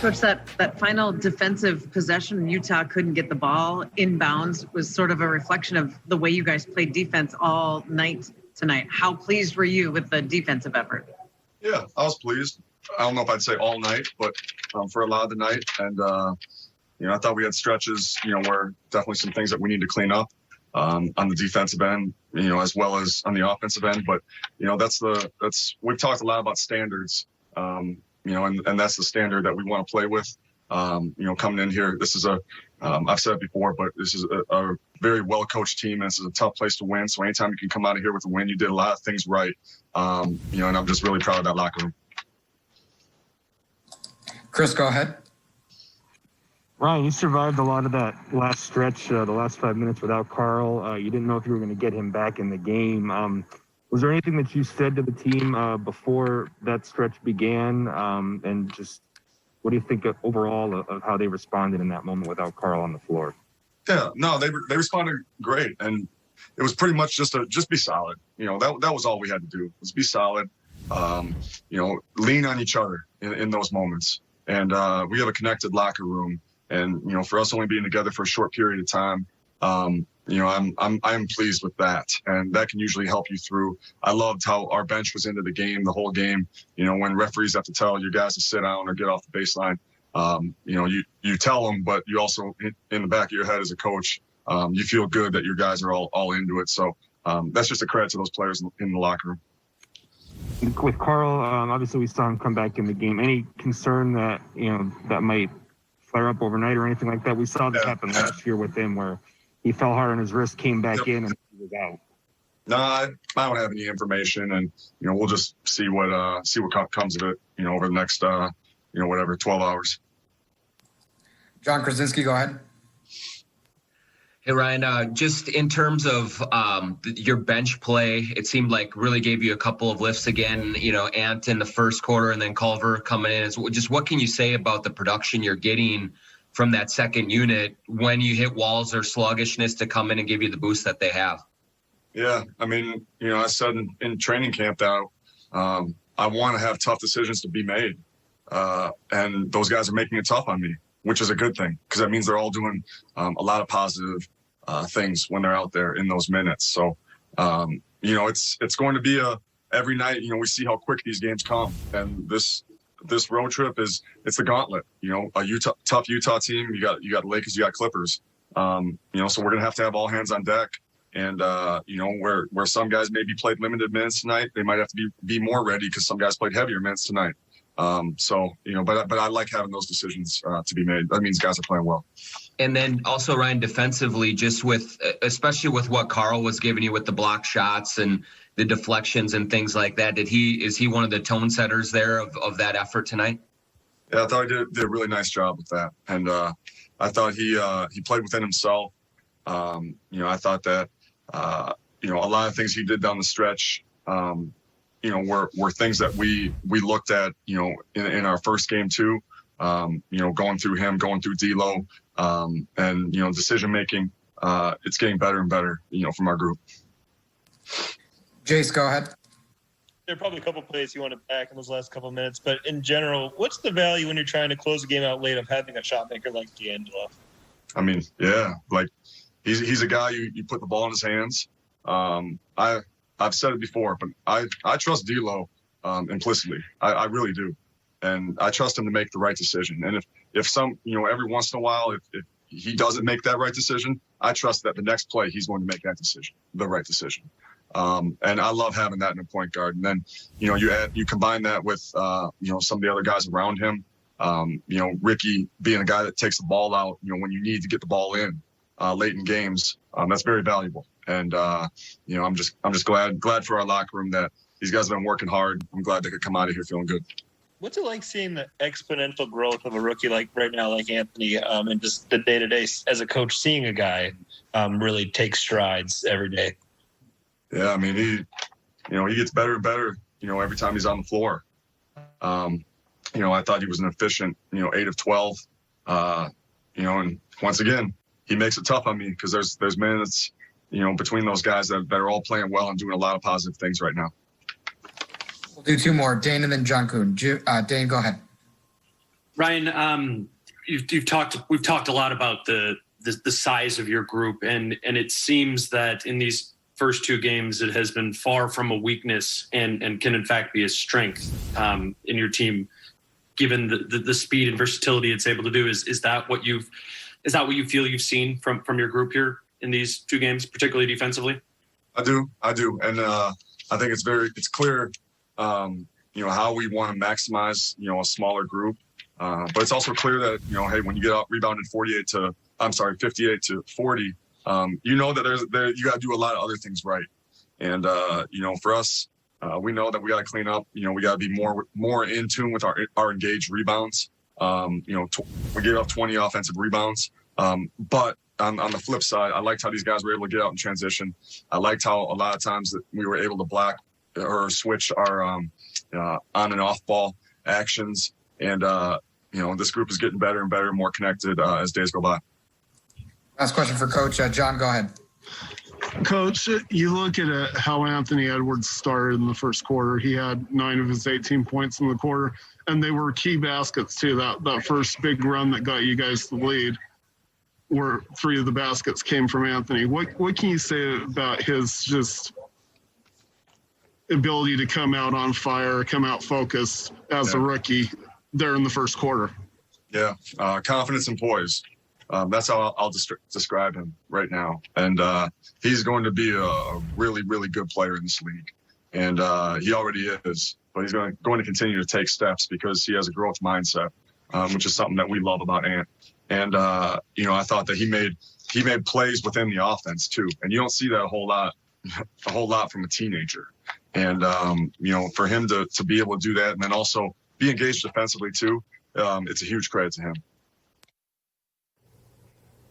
Coach, that final defensive possession, Utah couldn't get the ball inbounds, was sort of a reflection of the way you guys played defense all night tonight. How pleased were you with the defensive effort? Yeah, I was pleased. I don't know if I'd say all night, but for a lot of the night. And, I thought we had stretches, where definitely some things that we need to clean up on the defensive end, as well as on the offensive end. But, we've talked a lot about standards, and that's the standard that we want to play with. Coming in here, this is I've said it before, but this is a very well-coached team, and this is a tough place to win. So anytime you can come out of here with a win, you did a lot of things right. And I'm just really proud of that locker room. Chris, go ahead. Ryan, you survived a lot of that last stretch, the last 5 minutes without Carl. You didn't know if you were going to get him back in the game. Was there anything that you said to the team before that stretch began? And just what do you think overall of how they responded in that moment without Carl on the floor? Yeah, no, they responded great. And it was pretty much just be solid. That was all we had to do, was be solid, lean on each other in those moments. And we have a connected locker room. And, for us only being together for a short period of time, I'm pleased with that. And that can usually help you through. I loved how our bench was into the game, the whole game. When referees have to tell you guys to sit down or get off the baseline, you tell them, but you also, in the back of your head as a coach, you feel good that your guys are all into it. So that's just a credit to those players in the locker room. With Carl, obviously we saw him come back in the game. Any concern that, that might flare up overnight or anything like that? We saw this happen last year with him where he fell hard on his wrist, came back in, and he was out. No, I don't have any information, and we'll just see what comes of it, over the next 12 hours. John Krasinski, go ahead. Hey Ryan, just in terms of your bench play, it seemed like really gave you a couple of lifts again. Ant in the first quarter, and then Culver coming in. Just what can you say about the production you're getting from that second unit when you hit walls or sluggishness to come in and give you the boost that they have? Yeah, I mean, I said in training camp that I want to have tough decisions to be made, and those guys are making it tough on me, which is a good thing because that means they're all doing a lot of positive things when they're out there in those minutes. So, it's going to be every night. We see how quick these games come, and this road trip it's the gauntlet. A tough Utah team. You got Lakers, you got Clippers. So we're gonna have to have all hands on deck. And where some guys maybe played limited minutes tonight, they might have to be more ready because some guys played heavier minutes tonight. But I like having those decisions to be made. That means guys are playing well. And then also Ryan, defensively, just especially with what Carl was giving you with the block shots and the deflections and things like that. Is he one of the tone setters there of that effort tonight? Yeah, I thought he did a really nice job with that. And I thought he played within himself. I thought that, a lot of things he did down the stretch, were things that we looked at, in our first game too, going through him, going through D'Lo, and, decision-making, it's getting better and better, from our group. Jace, go ahead. There are probably a couple plays you want to back in those last couple of minutes, but in general, what's the value when you're trying to close the game out late of having a shot maker like D'Angelo? I mean, yeah, like he's a guy you put the ball in his hands. I've said it before, but I trust D'Lo implicitly. I really do, and I trust him to make the right decision. And if some, every once in a while, if he doesn't make that right decision, I trust that the next play he's going to make that decision, the right decision. And I love having that in a point guard. And then, you combine that with, some of the other guys around him. Ricky being a guy that takes the ball out, when you need to get the ball in late in games, that's very valuable. And, I'm just glad for our locker room that these guys have been working hard. I'm glad they could come out of here feeling good. What's it like seeing the exponential growth of a rookie like right now, like Anthony, and just the day-to-day as a coach, seeing a guy really take strides every day? Yeah, I mean, he gets better and better, every time he's on the floor. I thought he was an efficient, 8 of 12. And once again, he makes it tough on me because there's minutes, between those guys that are all playing well and doing a lot of positive things right now. We'll do two more, Dane and then John Kuhn. Dane, go ahead. Ryan, we've talked a lot about the size of your group, and it seems that in these first two games it has been far from a weakness and can in fact be a strength in your team, given the speed and versatility it's able to do. Is that what you feel you've seen from your group here in these two games, particularly defensively? I do, and I think it's clear, how we want to maximize, a smaller group. But it's also clear that, hey, when you get out rebounded 58 to 40, that you got to do a lot of other things right. And, for us, we know that we got to clean up. We got to be more in tune with our engaged rebounds. We gave up 20 offensive rebounds. But on the flip side, I liked how these guys were able to get out in transition. I liked how a lot of times that we were able to block or switch our on and off ball actions. And, this group is getting better and better, more connected as days go by. Last question for Coach. John, go ahead. Coach, you look at how Anthony Edwards started in the first quarter. He had 9 of his 18 points in the quarter, and they were key baskets too. That first big run that got you guys the lead, where 3 of the baskets came from Anthony. What can you say about his just ability to come out on fire, come out focused as a rookie there in the first quarter? Yeah, confidence and poise. That's how I'll describe him right now. And he's going to be a really, really good player in this league. And he already is. But he's going to continue to take steps because he has a growth mindset, which is something that we love about Ant. And, I thought that he made plays within the offense, too. And you don't see that a whole lot from a teenager. And, for him to be able to do that and then also be engaged defensively, too, it's a huge credit to him.